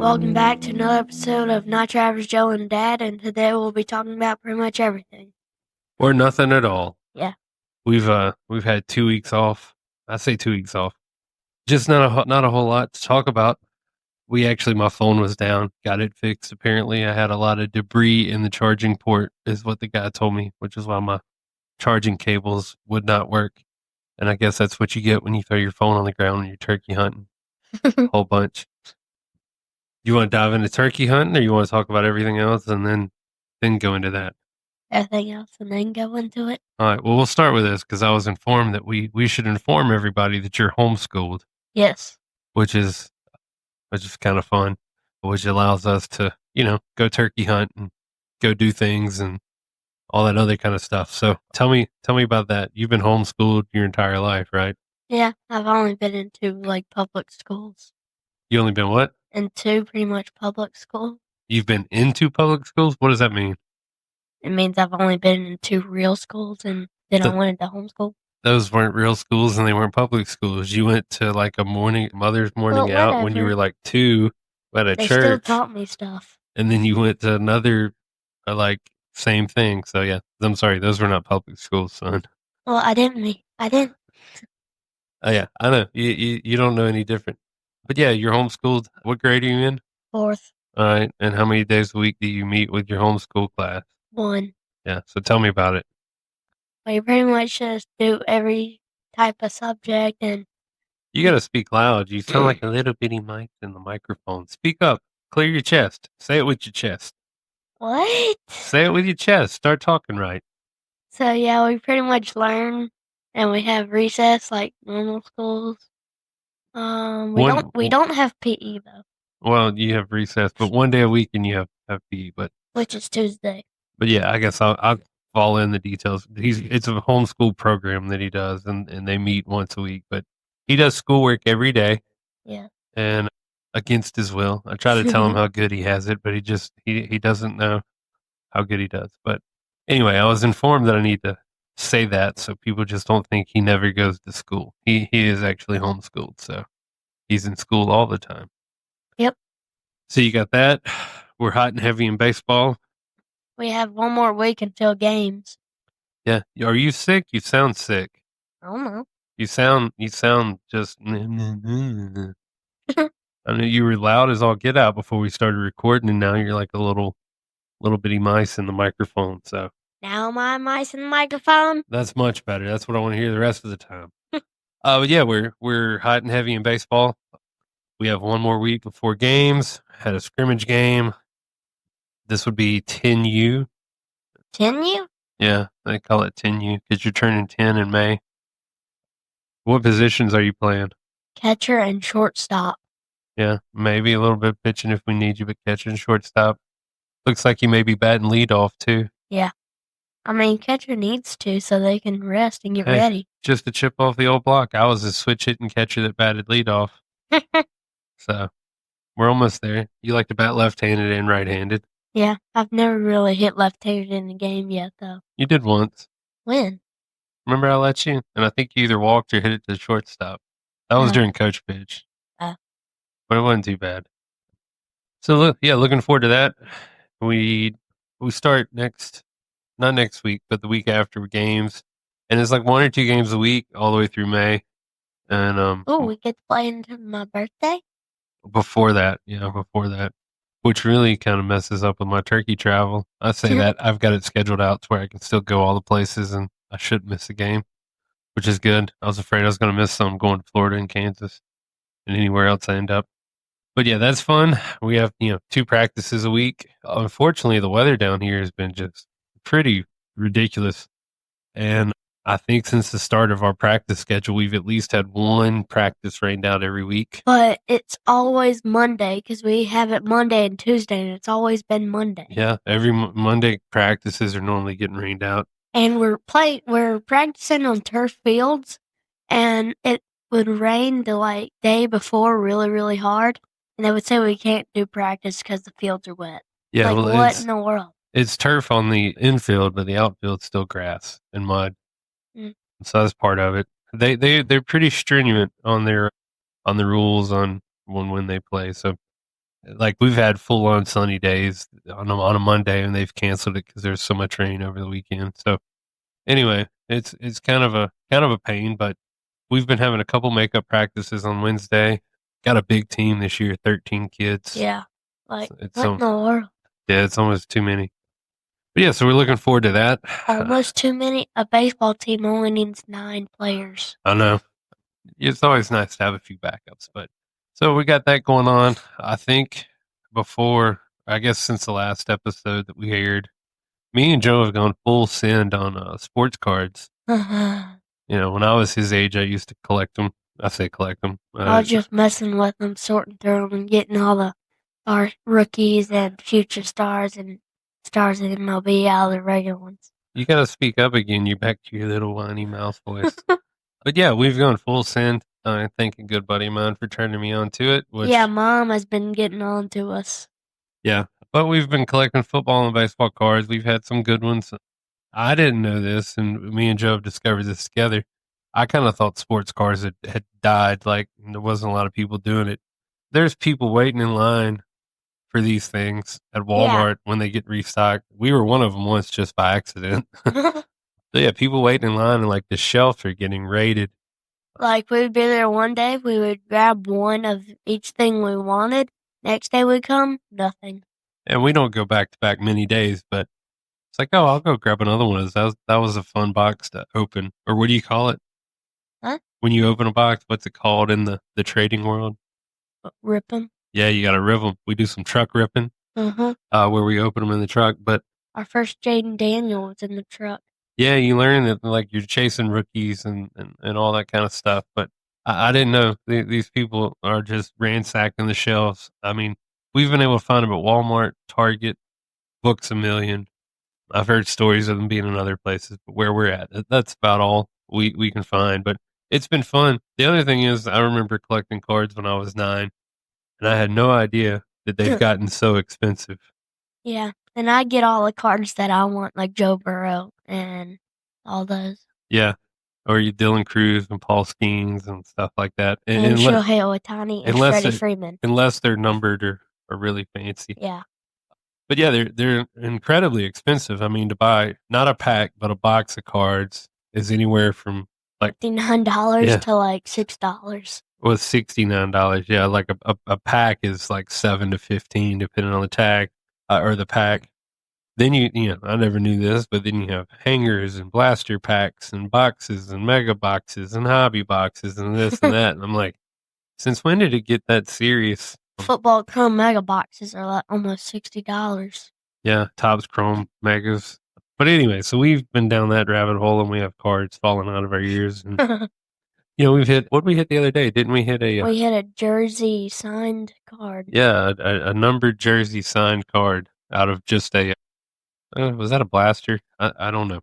Welcome back to another episode of Not Your Average Joe and Dad, and today we'll be talking about pretty much everything. Or nothing at all. Yeah. We've had 2 weeks off. I say 2 weeks off. Just not a whole lot to talk about. My phone was down. Got it fixed. Apparently, I had a lot of debris in the charging port, is what the guy told me, which is why my charging cables would not work. And I guess that's what you get when you throw your phone on the ground when you're turkey hunting. A whole bunch. You want to dive into turkey hunting, or you want to talk about everything else and then go into that? Everything else, and then go into it. All right. Well, we'll start with this because I was informed that we should inform everybody that you're homeschooled. Yes. which is kind of fun, which allows us to, go turkey hunt and go do things and all that other kind of stuff. So tell me about that. You've been homeschooled your entire life, right? Yeah, I've only been in two, public schools. You only been what? In two, pretty much public schools. You've been into public schools? What does that mean? It means I've only been in two real schools, and then I went to homeschool. Those weren't real schools and they weren't public schools. You went to like a mother's morning out when you were like 2 at a They church. still taught me stuff. And then you went to another, same thing. So yeah, I'm sorry. Those were not public schools, son. Well, I didn't. Oh yeah, I know. You don't know any different. But yeah, you're homeschooled. What grade are you in? 4th. All right. And how many days a week do you meet with your homeschool class? 1. Yeah. So tell me about it. We pretty much just do every type of subject, and You got to speak loud. You sound like a little bitty mic in the microphone. Speak up. Clear your chest. Say it with your chest. What? Say it with your chest. Start talking right. So yeah, we pretty much learn, and we have recess like normal schools. We don't have PE though. Well, you have recess, but one day a week and you have PE, which is Tuesday. But yeah, I guess I'll fall in the details. It's a homeschool program that he does, and they meet once a week. But he does schoolwork every day. Yeah. And against his will, I try to tell him how good he has it, but he doesn't know how good he does. But anyway, I was informed that I need to say that so people just don't think he never goes to school. He is actually homeschooled, so he's in school all the time. Yep. So you got that. We're hot and heavy in baseball. We have one more week until games. Yeah. Are you sick? You sound sick. I don't know. You sound just. I mean, you were loud as all get out before we started recording, and now you're like a little bitty mice in the microphone. So now my mice in the microphone. That's much better. That's what I want to hear the rest of the time. But yeah, we're hot and heavy in baseball. We have one more week before games. Had a scrimmage game. This would be 10U. 10U? Yeah, they call it 10U because you're turning 10 in May. What positions are you playing? Catcher and shortstop. Yeah, maybe a little bit pitching if we need you, but catcher and shortstop. Looks like you may be batting leadoff too. Yeah. I mean, catcher needs to so they can rest and get ready. Just to chip off the old block. I was a switch hitting catcher that batted leadoff. So we're almost there. You like to bat left-handed and right-handed? Yeah, I've never really hit left-handed in a game yet, though. You did once. When? Remember I let you? And I think you either walked or hit it to the shortstop. That was during coach pitch. But it wasn't too bad. So looking forward to that. We start not next week, but the week after with games. And it's like 1 or 2 games a week all the way through May. And we get to play into my birthday? Before that, which really kind of messes up with my turkey travel. I say that I've got it scheduled out to where I can still go all the places and I shouldn't miss a game, which is good. I was afraid I was going to miss some going to Florida and Kansas and anywhere else I end up. But yeah, that's fun. We have, 2 practices a week. Unfortunately, the weather down here has been just pretty ridiculous. And I think since the start of our practice schedule, we've at least had 1 practice rained out every week. But it's always Monday because we have it Monday and Tuesday, and it's always been Monday. Yeah, every Monday practices are normally getting rained out. And we're practicing on turf fields, and it would rain the day before really, really hard, and they would say we can't do practice because the fields are wet. Yeah, what in the world? It's turf on the infield, but the outfield's still grass and mud. So that's part of it. They're pretty stringent on the rules on when they play. So Like we've had full on sunny days on a Monday, and they've canceled it because there's so much rain over the weekend. So anyway, it's kind of a pain, but we've been having a couple makeup practices on Wednesday. Got a big team this year, 13 kids. Yeah. Like, It's what in some the world? Yeah, it's almost too many. But yeah, so we're looking forward to that. Almost too many. A baseball team only needs 9 players. I know it's always nice to have a few backups, but so we got that going on. I think before, I guess since the last episode that we aired, me and Joe have gone full send on sports cards. I When I was his age, I used to collect them. I say collect them. was just messing with them, sorting through them, and getting all our rookies and future stars and stars in MLB out of the regular ones. You got to speak up again. You're back to your little whiny mouse voice. But yeah, we've gone full send. I thank a good buddy of mine for turning me on to it. Yeah, Mom has been getting on to us. Yeah, but we've been collecting football and baseball cards. We've had some good ones. I didn't know this, and me and Joe have discovered this together. I kind of thought sports cars had died. Like there wasn't a lot of people doing it. There's people waiting in line for these things at Walmart when they get restocked. We were one of them once just by accident. So yeah, people waiting in line, and like the shelves are getting raided. Like we would be there one day, we would grab one of each thing we wanted. Next day we come, nothing. And we don't go back to back many days, but it's like, oh, I'll go grab another one of those. That was a fun box to open. Or what do you call it? Huh? When you open a box, what's it called in the trading world? Rip them. Yeah, you got to rip them. We do some truck ripping, where we open them in the truck. But Our first Jaden Daniel was in the truck. yeah, you learn that like you're chasing rookies and all that kind of stuff. But I didn't know these people are just ransacking the shelves. I mean, we've been able to find them at Walmart, Target, Books A Million. I've heard stories of them being in other places, but where we're at, that's about all we can find. But it's been fun. The other thing is, I remember collecting cards when I was 9, and I had no idea that they've gotten so expensive. Yeah, and I get all the cards that I want, like Joe Burrow and all those. Yeah, or you Dylan Cruz and Paul Skeens and stuff like that. And Shohei Ohtani and Freddie Freeman. Unless they're numbered or really fancy. Yeah. But yeah, they're incredibly expensive. I mean, to buy not a pack but a box of cards is anywhere from like $59 to like $6. Was $69. Yeah, like a pack is like 7 to 15 depending on the tag or the pack. Then I never knew this, but then you have hangers and blaster packs and boxes and mega boxes and hobby boxes and this and that. And I'm like, since when did it get that serious? Football Chrome Mega boxes are like almost $60. Yeah, Topps Chrome Megas. But anyway, so we've been down that rabbit hole, and we have cards falling out of our ears. And we've hit what we hit the other day, didn't we? We hit a jersey signed card. Yeah, a numbered jersey signed card out of just a. Was that a blaster? I don't know.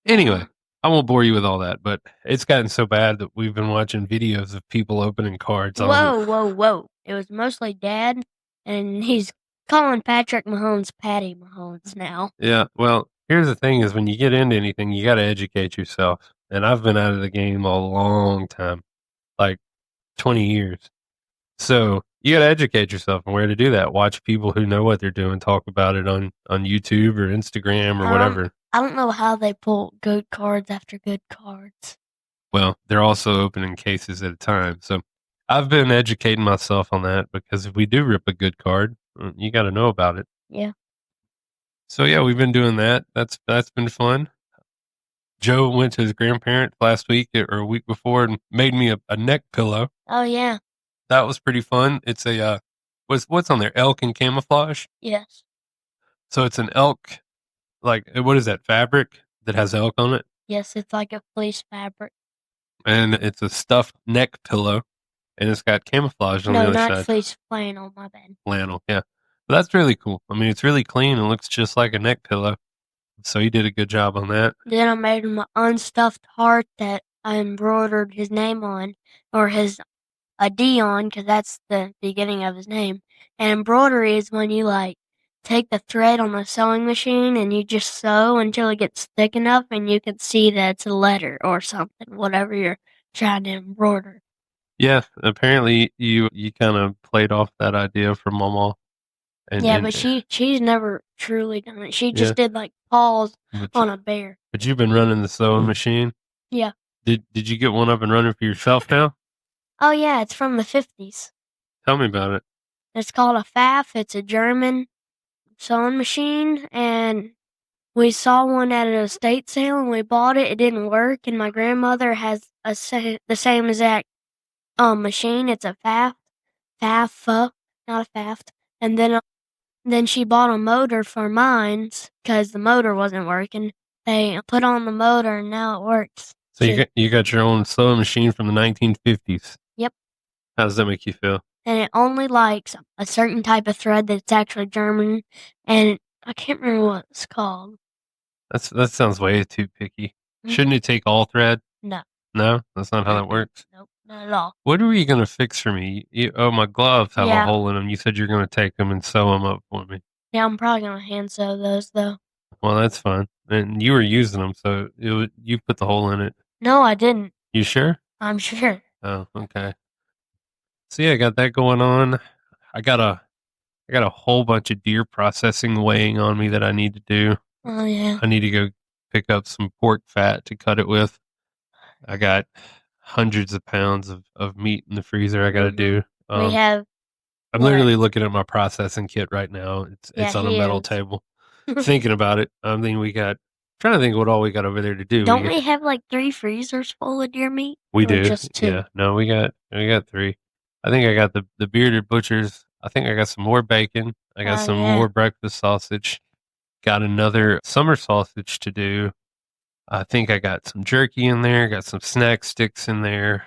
Anyway, I won't bore you with all that, but it's gotten so bad that we've been watching videos of people opening cards. Whoa. It was mostly Dad, and he's calling Patrick Mahomes Patty Mahomes now. Yeah, well, here's the thing is when you get into anything, you got to educate yourself. And I've been out of the game a long time, like 20 years. So you got to educate yourself on where to do that. Watch people who know what they're doing talk about it on YouTube or Instagram or whatever. I don't know how they pull good cards after good cards. Well, they're also opening cases at a time. So I've been educating myself on that because if we do rip a good card, you got to know about it. Yeah. So yeah, we've been doing that. That's been fun. Joe went to his grandparents last week or a week before and made me a neck pillow. Oh yeah. That was pretty fun. It's a what's on there? Elk and camouflage. Yes. So it's an elk, like what is that fabric that has elk on it? Yes, it's like a fleece fabric. And it's a stuffed neck pillow, and it's got camouflage on the other side. No, not fleece, flannel. My bad. Flannel, yeah. But that's really cool. I mean, it's really clean and looks just like a neck pillow. So he did a good job on that. Then I made him an unstuffed heart that I embroidered his name on, or a D on, because that's the beginning of his name. And embroidery is when you take the thread on a sewing machine and you just sew until it gets thick enough and you can see that it's a letter or something, whatever you're trying to embroider. Yeah, apparently you kind of played off that idea from Mama. And Yeah, but she's never truly done it. She yeah, just did like paws but on a bear. you've been running the sewing machine. Yeah. Did you get one up and running for yourself now? Oh yeah, it's from the 50s. Tell me about it. It's called a FAF. It's a German sewing machine, and we saw one at an estate sale and we bought it. It didn't work, and my grandmother has the same exact machine. It's a FAF, not a FAFT. And then she bought a motor for mine's because the motor wasn't working. They put on the motor and now it works. So you got your own sewing machine from the 1950s. Yep. How does that make you feel? And it only likes a certain type of thread that's actually German, and I can't remember what it's called. That sounds way too picky. Mhm. Shouldn't it take all thread? No. No, that's not how that works. Nope, not at all. What were you gonna fix for me? My gloves have a Yeah. hole in them. You said you're gonna take them and sew them up for me. Yeah, I'm probably gonna hand sew those though. Well, that's fine. And you were using them, so you put the hole in it. No, I didn't. You sure? I'm sure. Oh, okay. So yeah, I got that going on. I got a whole bunch of deer processing weighing on me that I need to do. Oh yeah. I need to go pick up some pork fat to cut it with. I got hundreds of pounds of meat in the freezer I got to do. We have. I'm What? literally looking at my processing kit right now. It's on a metal table. Thinking about it. I mean, trying to think what all we got over there to do. Don't we have like 3 freezers full of deer meat? We Or do. just 2? Yeah. No, we got 3. I think I got the bearded butchers. I think I got some more bacon. I got some more breakfast sausage. Got another summer sausage to do. I think I got some jerky in there, got some snack sticks in there,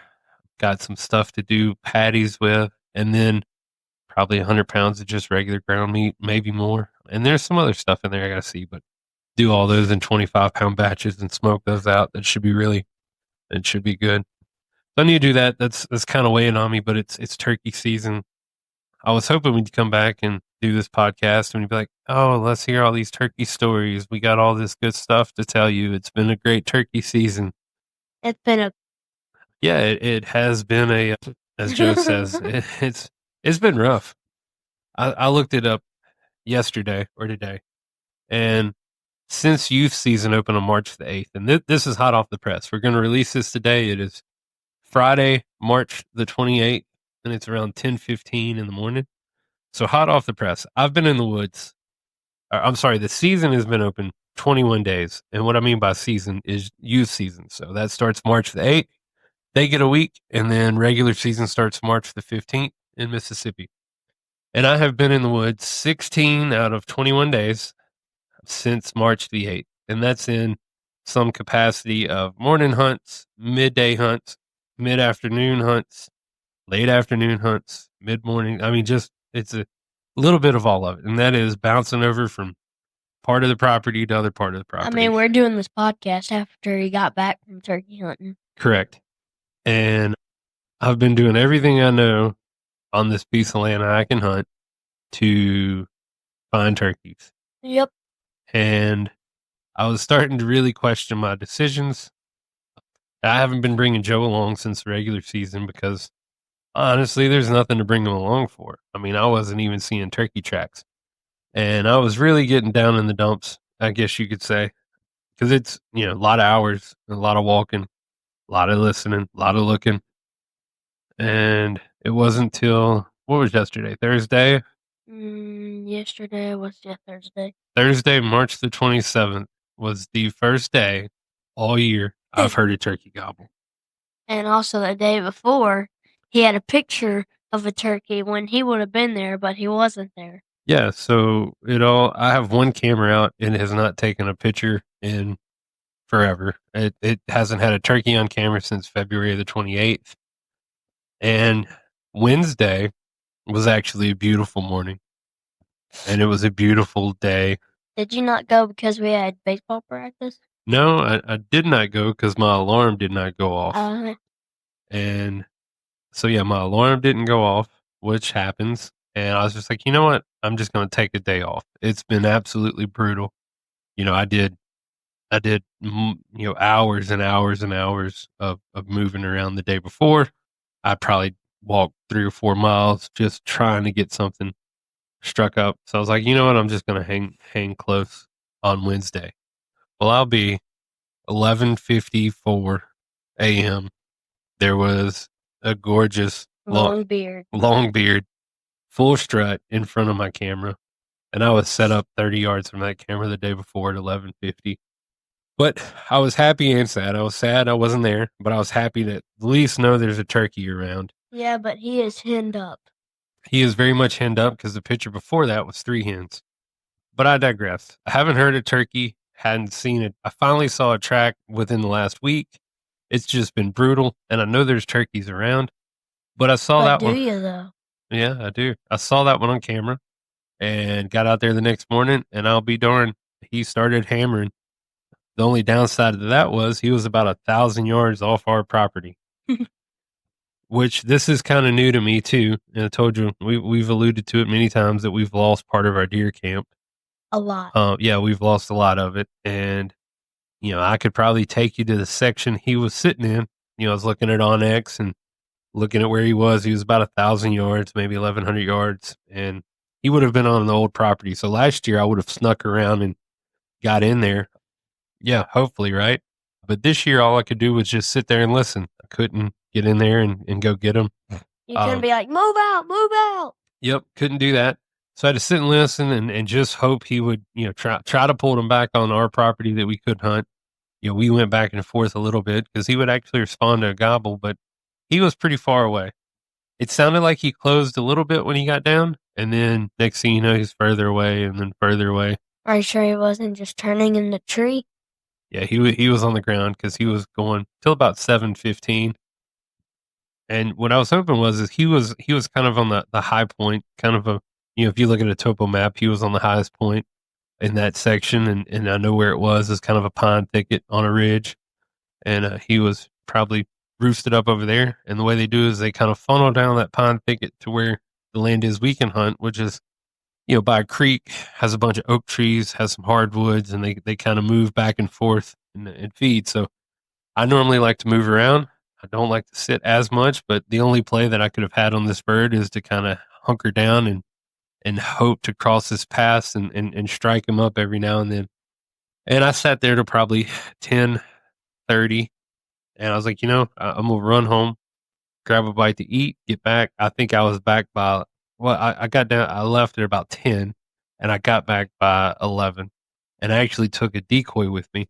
got some stuff to do patties with, and then probably 100 pounds of just regular ground meat, maybe more. And there's some other stuff in there I got to see, but do all those in 25-pound batches and smoke those out. It should be good. So I need to do that. That's kind of weighing on me, but it's turkey season. I was hoping we'd come back and do this podcast and we'd be like, oh, let's hear all these turkey stories. We got all this good stuff to tell you. It's been a great turkey season. It's been a. Yeah, it has been as Joe says, it's been rough. I looked it up yesterday or today, and since youth season opened on March the 8th, and this is hot off the press. We're going to release this today. It is Friday, March the 28th, and it's around 10:15 in the morning. So hot off the press. I've been in the woods. I'm sorry, the season has been open 21 days. And what I mean by season is youth season. So that starts March the 8th. They get a week, and then regular season starts March the 15th in Mississippi. And I have been in the woods 16 out of 21 days since March the 8th. And that's in some capacity of morning hunts, midday hunts, mid afternoon hunts, late afternoon hunts, mid morning. I mean, it's a little bit of all of it. And that is bouncing over from part of the property to other part of the property. I mean, we're doing this podcast after he got back from turkey hunting. Correct. And I've been doing everything I know on this piece of land I can hunt to find turkeys. Yep. And I was starting to really question my decisions. I haven't been bringing Joe along since the regular season because honestly, there's nothing to bring him along for. I mean, I wasn't even seeing turkey tracks. And I was really getting down in the dumps, I guess you could say, because it's, a lot of hours, a lot of walking, a lot of listening, a lot of looking. And it wasn't till, what was yesterday? Thursday? Yesterday was Thursday. Thursday, March the 27th was the first day all year I've heard a turkey gobble. And also the day before, he had a picture of a turkey when he would have been there, but he wasn't there. Yeah, so I have one camera out and it has not taken a picture in forever. It hasn't had a turkey on camera since February the 28th. And Wednesday was actually a beautiful morning. And it was a beautiful day. Did you not go because we had baseball practice? No, I did not go because my alarm did not go off. And so, yeah, my alarm didn't go off, which happens. And I was just like, you know what? I'm just going to take a day off. It's been absolutely brutal. I did, hours and hours and hours of moving around the day before. I probably walked 3 or 4 miles just trying to get something struck up. So I was like, you know what? I'm just gonna hang close on Wednesday. Well, I'll be 11:54 a.m. There was a gorgeous Long beard. long beard, full strut in front of my camera, and I was set up 30 yards from that camera the day before at 11:50. But I was happy and sad. I was sad I wasn't there, but I was happy to at least know there's a turkey around. Yeah, but he is henned up. He is very much henned up because the picture before that was 3 hens. But I digress. I haven't heard a turkey, hadn't seen it. I finally saw a track within the last week. It's just been brutal, and I know there's turkeys around, but I saw But that do one. you though? Yeah, I do. I saw that one on camera and got out there the next morning, and I'll be darned, he started hammering. The only downside to that was he was about 1,000 yards off our property, which this is kind of new to me too. And I told you we've alluded to it many times that we've lost part of our deer camp. A lot. Yeah, we've lost a lot of it, and I could probably take you to the section he was sitting in. I was looking at OnX and looking at where he was. He was about 1,000 yards, maybe 1,100 yards, and he would have been on the old property. So last year I would have snuck around and got in there. Yeah, hopefully, right? But this year, all I could do was just sit there and listen. I couldn't get in there and go get him. You couldn't be like, move out, move out. Yep, couldn't do that. So I had to sit and listen and just hope he would, try to pull them back on our property that we could hunt. We went back and forth a little bit because he would actually respond to a gobble, but he was pretty far away. It sounded like he closed a little bit when he got down, and then next thing you know, he's further away and then further away. Are you sure he wasn't just turning in the tree? Yeah, he was on the ground because he was going till about 7:15. And what I was hoping was is he was kind of on the high point, kind of a if you look at a topo map, he was on the highest point in that section, and I know where it was. It's kind of a pine thicket on a ridge, and he was probably roosted up over there. And the way they do is they kind of funnel down that pine thicket to where the land is we can hunt, which is by a creek, has a bunch of oak trees, has some hardwoods, and they kind of move back and forth and feed. So I normally like to move around. I don't like to sit as much, but the only play that I could have had on this bird is to kind of hunker down and hope to cross his path and strike him up every now and then. And I sat there to probably 10:30, and I was like, I'm gonna run home, grab a bite to eat, get back. I think I was back by I got down. I left at about 10, and I got back by 11. And I actually took a decoy with me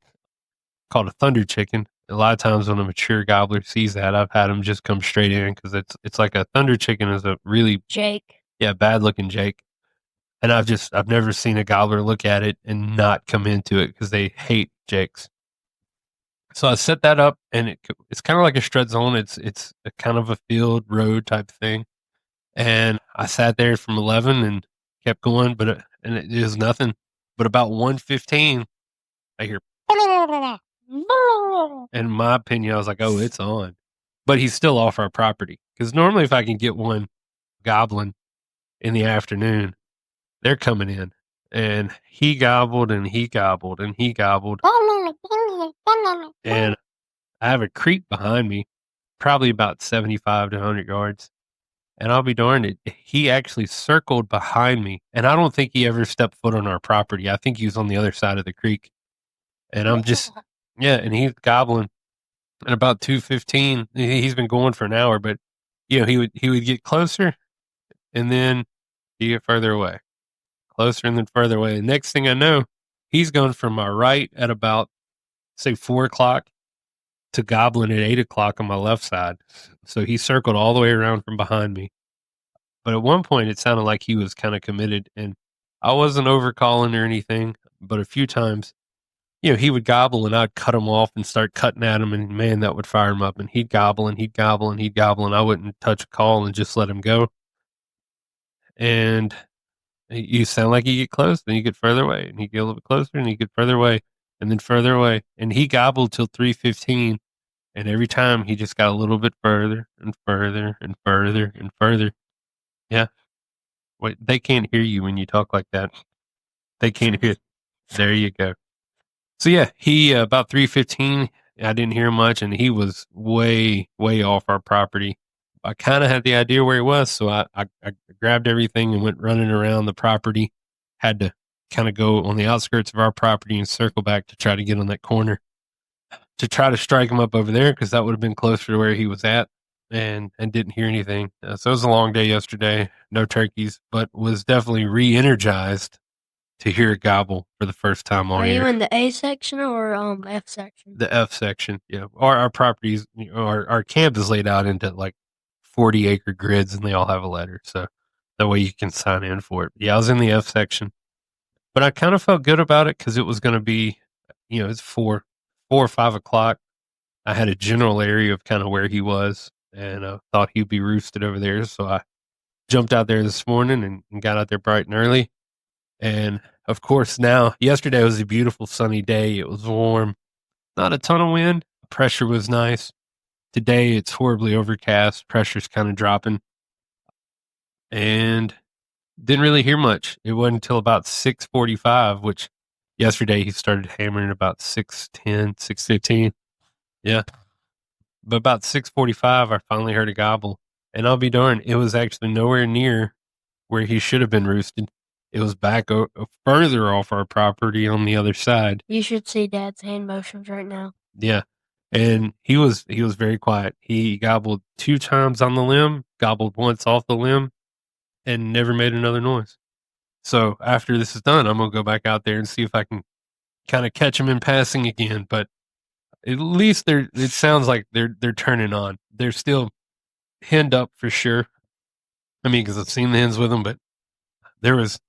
called a thunder chicken. A lot of times when a mature gobbler sees that, I've had them just come straight in because it's like a thunder chicken is a really Jake. bad looking Jake. And I've never seen a gobbler look at it and not come into it because they hate Jakes. So I set that up, and it's kind of like a strut zone. It's a kind of a field road type thing, and I sat there from 11 and kept going, but and it was nothing. But about 1:15, I hear, in my opinion, I was like, oh, it's on. But he's still off our property because normally if I can get one gobbling in the afternoon, they're coming in. And he gobbled and he gobbled and he gobbled. And I have a creek behind me, probably about 75 to 100 yards. And I'll be darned, he actually circled behind me. And I don't think he ever stepped foot on our property. I think he was on the other side of the creek. And I'm just, yeah, and he's gobbling. And about 2:15, he's been going for an hour, but he would get closer, and then he get further away, closer and then further away. And next thing I know, he's going from my right at about say 4 o'clock to gobbling at 8 o'clock on my left side. So he circled all the way around from behind me. But at one point, it sounded like he was kind of committed, and I wasn't overcalling or anything. But a few times, he would gobble and I'd cut him off and start cutting at him, and man, that would fire him up. And he'd gobble and he'd gobble and he'd gobble, and I wouldn't touch a call and just let him go. And you sound like you get close, then you get further away, and he get a little bit closer, and you get further away, and then further away. And he gobbled till 3:15, and every time he just got a little bit further and further and further and further. Yeah, wait, they can't hear you when you talk like that. They can't hear. There you go. So yeah, he about 3:15. I didn't hear much, and he was way off our property. I kind of had the idea where he was, so I grabbed everything and went running around the property. Had to kind of go on the outskirts of our property and circle back to try to get on that corner to try to strike him up over there because that would have been closer to where he was at, and didn't hear anything. So it was a long day yesterday. No turkeys, but was definitely re-energized to hear it gobble for the first time all Are you year. in the A section or F section? The F section, yeah. Our properties, our camp is laid out into like 40-acre grids, and they all have a letter, so that way you can sign in for it. Yeah, I was in the F section, but I kind of felt good about it because it was going to be, it's 4 or 5 o'clock. I had a general area of kind of where he was, and thought he'd be roosted over there. So I jumped out there this morning and got out there bright and early. And of course, yesterday was a beautiful sunny day. It was warm, not a ton of wind. Pressure was nice. Today it's horribly overcast. Pressure's kind of dropping, and didn't really hear much. It wasn't until about 6:45, which yesterday he started hammering about 6:10, 6:15. Yeah. But about 6:45, I finally heard a gobble, and I'll be darned, it was actually nowhere near where he should have been roosted. It was back further off our property on the other side. You should see Dad's hand motions right now. Yeah, and he was very quiet. He gobbled 2 times on the limb, gobbled once off the limb, and never made another noise. So after this is done, I'm gonna go back out there and see if I can kind of catch him in passing again. But at least it sounds like they're turning on. They're still henned up for sure. I mean, because I've seen the hens with them, but there was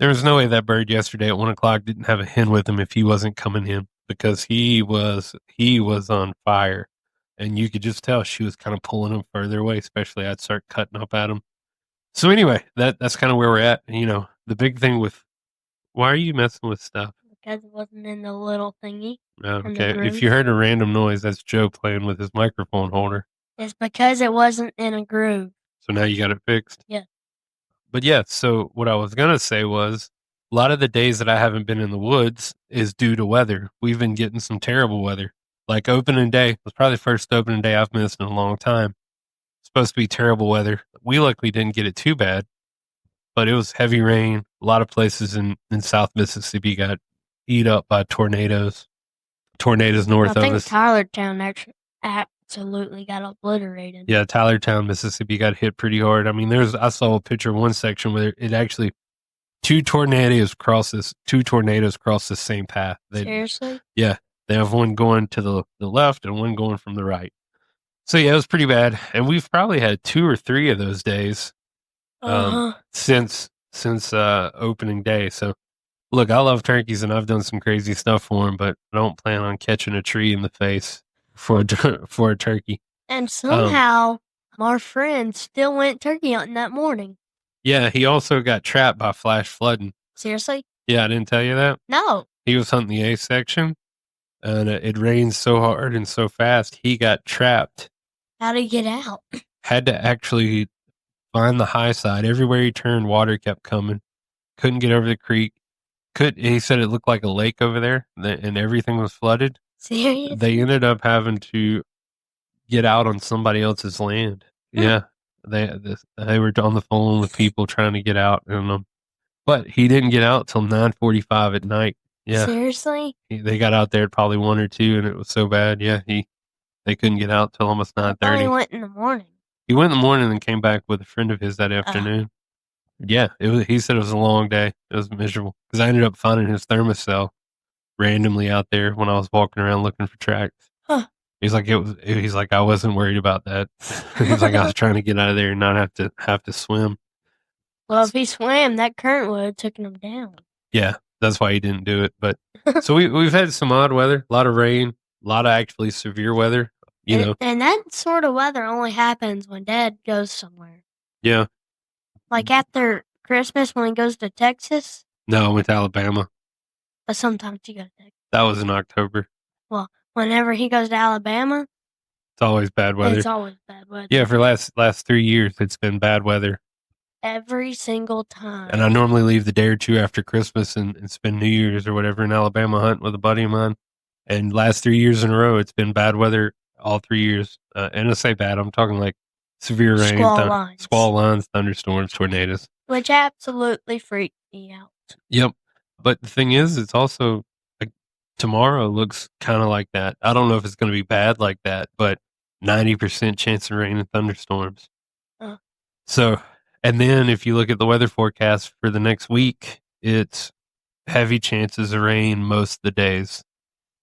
no way that bird yesterday at 1 o'clock didn't have a hen with him if he wasn't coming in, because he was on fire, and you could just tell she was kind of pulling him further away. Especially, I'd start cutting up at him. So anyway, that's kind of where we're at. The big thing with why are you messing with stuff? Because it wasn't in the little thingy. Okay, if you heard a random noise, that's Joe playing with his microphone holder. It's because it wasn't in a groove. So now you got it fixed? Yeah. But yeah, so what I was going to say was a lot of the days that I haven't been in the woods is due to weather. We've been getting some terrible weather. Like opening day was probably the first opening day I've missed in a long time. It's supposed to be terrible weather. We luckily didn't get it too bad, but it was heavy rain. A lot of places in South Mississippi got eat up by tornadoes. Tornadoes north of us. I think Tylertown absolutely got obliterated. Yeah, Tylertown, Mississippi got hit pretty hard. I mean, I saw a picture of one section where it actually two tornadoes cross the same path. Seriously? Yeah, they have one going to the left and one going from the right. So yeah, it was pretty bad, and we've probably had 2 or 3 of those days since opening day. So look, I love turkeys, and I've done some crazy stuff for them, but I don't plan on catching a tree in the face for a turkey. And somehow our friend still went turkey hunting that morning. Yeah, he also got trapped by flash flooding. Seriously? Yeah, I didn't tell you that? No. He was hunting the A section, and it rained so hard and so fast, he got trapped. How did he get out? Had to actually find the high side. Everywhere he turned, water kept coming. Couldn't get over the creek. He said it looked like a lake over there, and everything was flooded. Seriously? They ended up having to get out on somebody else's land. Yeah, they were on the phone with people trying to get out, but he didn't get out till 9:45 at night. Yeah, seriously? They got out there at probably 1 or 2, and it was so bad. Yeah, they couldn't get out till almost 9:30. He went in the morning. He went in the morning and came back with a friend of his that afternoon. Yeah, he said it was a long day. It was miserable because I ended up finding his thermocell randomly out there when I was walking around looking for tracks. Huh. He's like, I wasn't worried about that. He's like, I was trying to get out of there and not have to swim. Well, if he swam, that current would have taken him down. Yeah, that's why he didn't do it. But so we've had some odd weather, a lot of rain, a lot of actually severe weather. And that sort of weather only happens when Dad goes somewhere. Yeah. Like after Christmas when he goes to Texas? No, I went to Alabama. But sometimes you go to Texas. That was in October. Well, whenever he goes to Alabama, it's always bad weather. It's always bad weather. Yeah, for last 3 years, it's been bad weather. Every single time. And I normally leave the day or 2 after Christmas and spend New Year's or whatever in Alabama hunting with a buddy of mine. And last 3 years in a row, it's been bad weather all 3 years. And I say bad, I'm talking like severe rain, squall lines, squall lines, thunderstorms, tornadoes. which absolutely freaked me out. Yep. But the thing is, it's also like tomorrow looks kind of like that. I don't know if it's going to be bad like that, but 90% chance of rain and thunderstorms. Uh, So, and then if you look at the weather forecast for the next week, it's heavy chances of rain most of the days,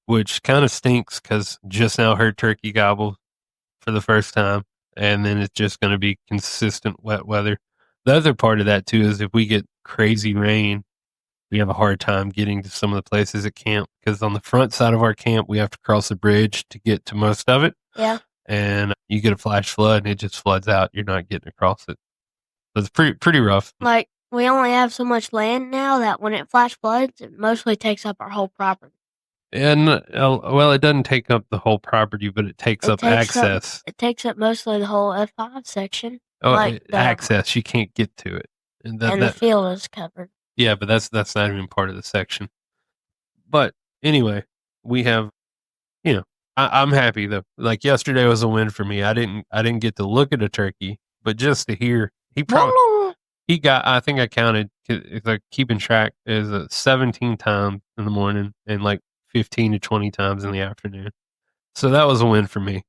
which kind of stinks because just now heard turkey gobble for the first time, and then it's just going to be consistent wet weather. The other part of that too is if we get crazy rain, we have a hard time getting to some of the places at camp because on the front side of our camp, we have to cross a bridge to get to most of it. yeah. And you get a flash flood and it just floods out. You're not getting across it. So it's pretty rough. Like, we only have so much land now that when it flash floods, it mostly takes up our whole property. And well, it doesn't take up the whole property, but it takes up access. It takes up mostly the whole F5 section. Oh, like access. You can't get to it, and the field is covered. Yeah, but that's not even part of the section. But anyway, we have, you know, I'm happy though. Like yesterday was a win for me. I didn't get to look at a turkey, but just to hear he got. I think I counted. It's like keeping track is 17 times in the morning and like 15 to 20 times in the afternoon. So that was a win for me.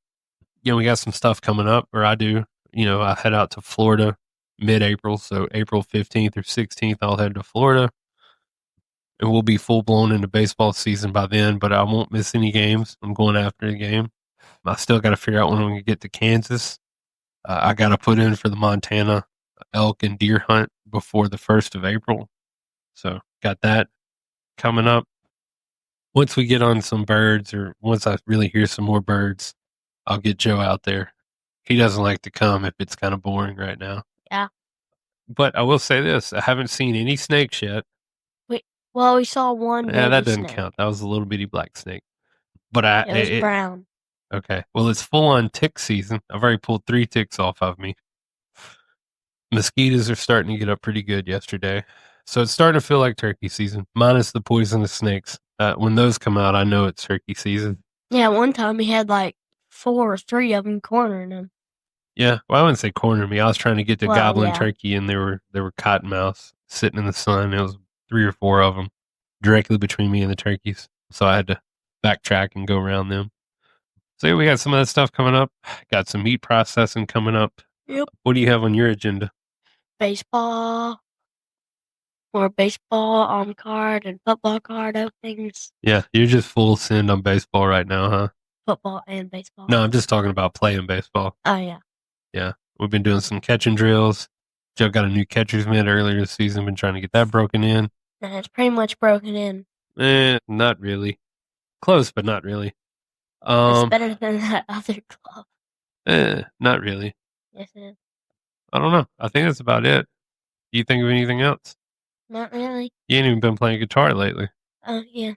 We got some stuff coming up, or I do. I head out to Florida mid-April, so April 15th or 16th, I'll head to Florida, and we'll be full blown into baseball season by then. But I won't miss any games. I'm going after the game. I still got to figure out when I'm going to get to Kansas. I got to put in for the Montana elk and deer hunt before the 1st of April. So got that coming up. Once we get on some birds, or once I really hear some more birds, I'll get Joe out there. He doesn't like to come if it's kind of boring right now. Yeah. But I will say this: I haven't seen any snakes yet. We saw one. Yeah, that doesn't count. That was a little bitty black snake. But it was brown. Okay. Well, it's full on tick season. I've already pulled 3 ticks off of me. Mosquitoes are starting to get up pretty good yesterday. So it's starting to feel like turkey season, minus the poisonous snakes. When those come out, I know it's turkey season. Yeah, one time he had like 4 or 3 of them cornering him. Yeah, well, I wouldn't say corner me. I was trying to get the goblin turkey, and there were cottonmouths sitting in the sun. It was 3 or 4 of them directly between me and the turkeys. So I had to backtrack and go around them. So yeah, we got some of that stuff coming up. Got some meat processing coming up. Yep. What do you have on your agenda? Baseball. More baseball card and football card openings. Yeah, you're just full send on baseball right now, huh? Football and baseball. No, I'm just talking about playing baseball. Oh, yeah. Yeah, we've been doing some catching drills. Joe got a new catcher's mitt earlier this season. Been trying to get that broken in. And it's pretty much broken in. Not really. Close, but not really. It's better than that other glove. Not really. Yes, it is. I don't know. I think that's about it. Do you think of anything else? Not really. You ain't even been playing guitar lately. Oh, yeah.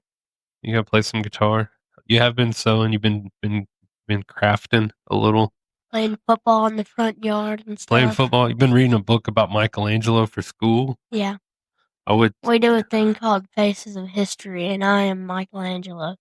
You gotta play some guitar. You have been sewing. You've been crafting a little. Playing football in the front yard and stuff. Playing football. You've been reading a book about Michelangelo for school. Yeah. We do a thing called Faces of History, and I am Michelangelo.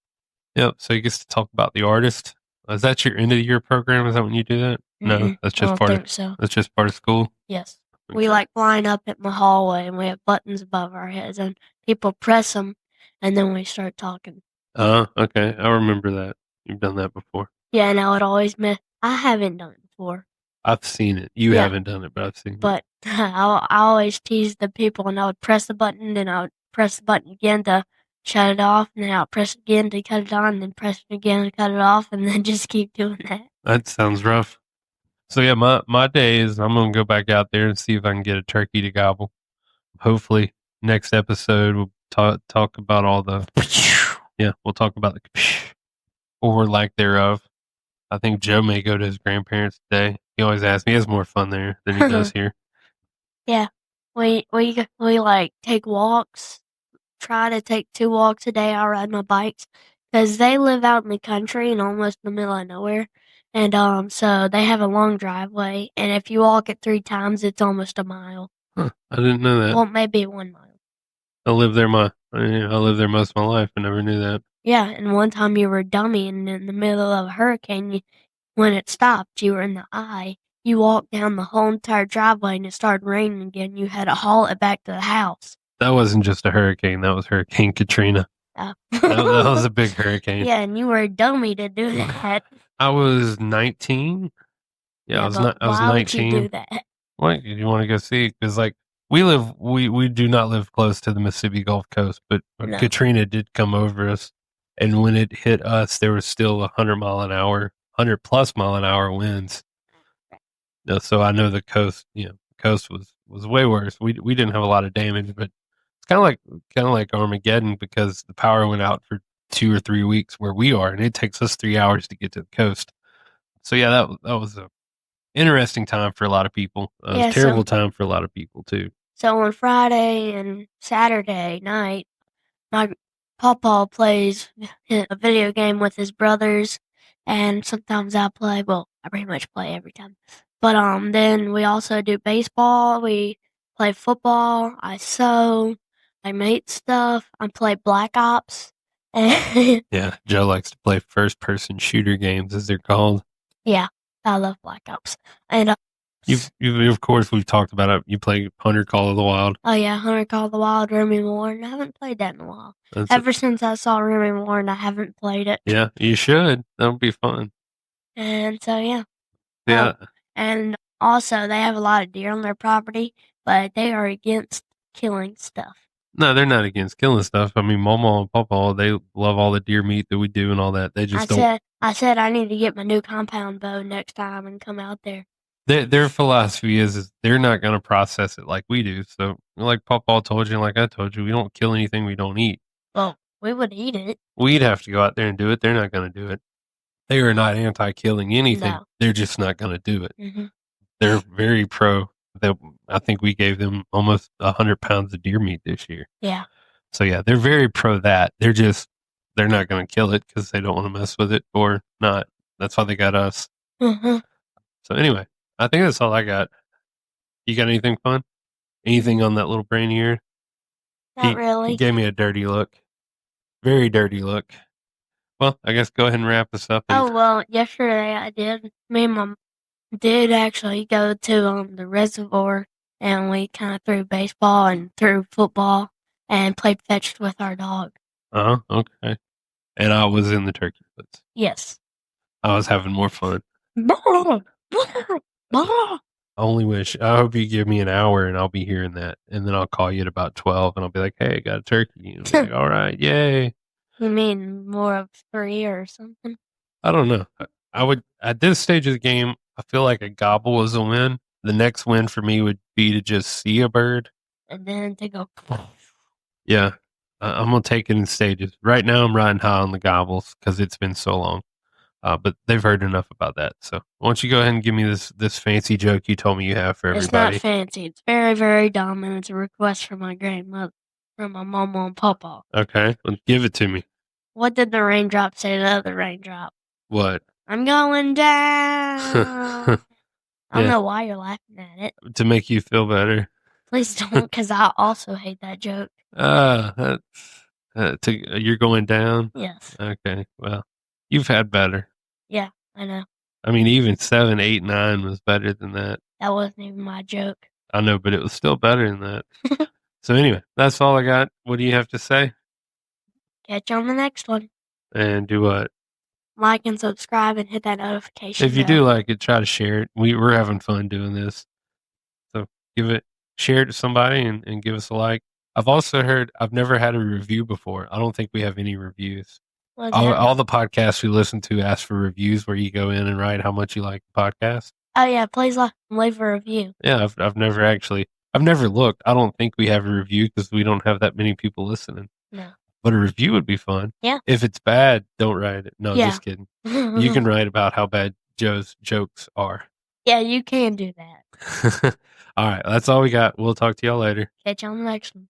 Yep. So you get to talk about the artist. Is that your end of the year program? Is that when you do that? No, that's just part of. So. That's just part of school. Yes. Okay. We line up in the hallway, and we have buttons above our heads, and people press them, and then we start talking. Okay. I remember that. You've done that before. Yeah, and I would always miss. I haven't done it before. I've seen it. You haven't done it, but I've seen it. But I always tease the people, and I would press the button, then I would press the button again to shut it off, and then I'll press it again to cut it on, and then press it again to cut it off, and then just keep doing that. That sounds rough. So yeah, my day is I'm gonna go back out there and see if I can get a turkey to gobble. Hopefully, next episode we'll talk about all the we'll talk about the or lack thereof. I think Joe may go to his grandparents today. He always asks me. He has more fun there than he does here. Yeah, we take walks. Try to take 2 walks a day. I ride my bikes because they live out in the country and almost in the middle of nowhere. And so they have a long driveway, and if you walk it 3 times, it's almost a mile. Huh, I didn't know that. Well, maybe 1 mile. I lived there most of my life. I never knew that. Yeah, and one time you were a dummy, and in the middle of a hurricane, when it stopped, you were in the eye. you walked down the whole entire driveway and it started raining again. You had to haul it back to the house. That wasn't just a hurricane. That was Hurricane Katrina. That was a big hurricane. Yeah, and you were a dummy to do that. I was 19. Yeah, I was but I was why 19. would you do that? What you want to go see? Because like we do not live close to the Mississippi Gulf Coast, but No. Katrina did come over us, and when it hit us, there was still 100 plus mile an hour winds. So I know the coast, the coast was way worse. We didn't have a lot of damage, but it's kind of like Armageddon because the power went out for 2 or 3 weeks where we are, and it takes us 3 hours to get to the coast. So yeah, that was a interesting time for a lot of people. It was a terrible time for a lot of people too. So on Friday and Saturday night, my papa plays a video game with his brothers, and sometimes I play. Well, I pretty much play every time. But then we also do baseball. We play football. I sew. I make stuff. I play Black Ops. Yeah, Joe likes to play first-person shooter games, as they're called. Yeah, I love Black Ops. And you of course we've talked about it. You play Hunter Call of the Wild. Oh yeah, Hunter Call of the Wild, Remy Warren. I haven't played that in a while. Ever since I saw Remy Warren, I haven't played it. Yeah, you should. That would be fun. And so yeah. Yeah. And also they have a lot of deer on their property, but they are against killing stuff. No, they're not against killing stuff. I mean, Mama and Papa, they love all the deer meat that we do and all that. They just don't. I said I need to get my new compound bow next time and come out there. Their philosophy is they're not going to process it like we do. So, like Papa told you, like I told you, we don't kill anything we don't eat. Well, we would eat it. We'd have to go out there and do it. They're not going to do it. They are not anti-killing anything. No. They're just not going to do it. Mm-hmm. They're very pro. I think we gave them almost 100 pounds of deer meat this year. Yeah. So yeah, they're very pro that. They're not going to kill it because they don't want to mess with it or not. That's why they got us. Mm-hmm. So anyway, I think that's all I got. You got anything fun? Anything on that little brain here? Not really. He gave me a dirty look. Very dirty look. Well, I guess go ahead and wrap this up. Well, yesterday I did. Me and Mom did actually go to the reservoir, and we kind of threw baseball and threw football and played fetch with our dog. Okay. And I was in the turkey woods. Yes. I was having more fun. I only wish. I hope you give me an hour and I'll be hearing that. And then I'll call you at about 12 and I'll be like, hey, I got a turkey. And I'll be like, all right, yay. You mean more of 3 or something? I don't know. I would, at this stage of the game, I feel like a gobble is a win. The next win for me would be to just see a bird. And then to go. Yeah. I'm going to take it in stages. Right now, I'm riding high on the gobbles because it's been so long. But they've heard enough about that. So why don't you go ahead and give me this fancy joke you told me you have for everybody? It's not fancy. It's very, very dumb, and it's a request from my grandmother, from my mama and papa. Okay, well, give it to me. What did the raindrop say to the other raindrop? What? I'm going down. I don't know why you're laughing at it. To make you feel better. Please don't, because I also hate that joke. You're going down? Yes. Okay, well, you've had better. Yeah, I know. I mean, even 7, 8, 9 was better than that. That wasn't even my joke. I know, but it was still better than that. So anyway, that's all I got. What do you have to say? Catch you on the next one. And do what? Like and subscribe and hit that notification bell. If you do like it, try to share it. We're having fun doing this. So share it to somebody and give us a like. I've also heard, I've never had a review before. I don't think we have any reviews. All the podcasts we listen to ask for reviews where you go in and write how much you like the podcast. Oh yeah, please leave a review. Yeah, I've never looked. I don't think we have a review because we don't have that many people listening. No. But a review would be fun. Yeah. If it's bad, don't write it. No, just kidding. You can write about how bad Joe's jokes are. Yeah, you can do that. All right, that's all we got. We'll talk to y'all later. Catch you on the next one.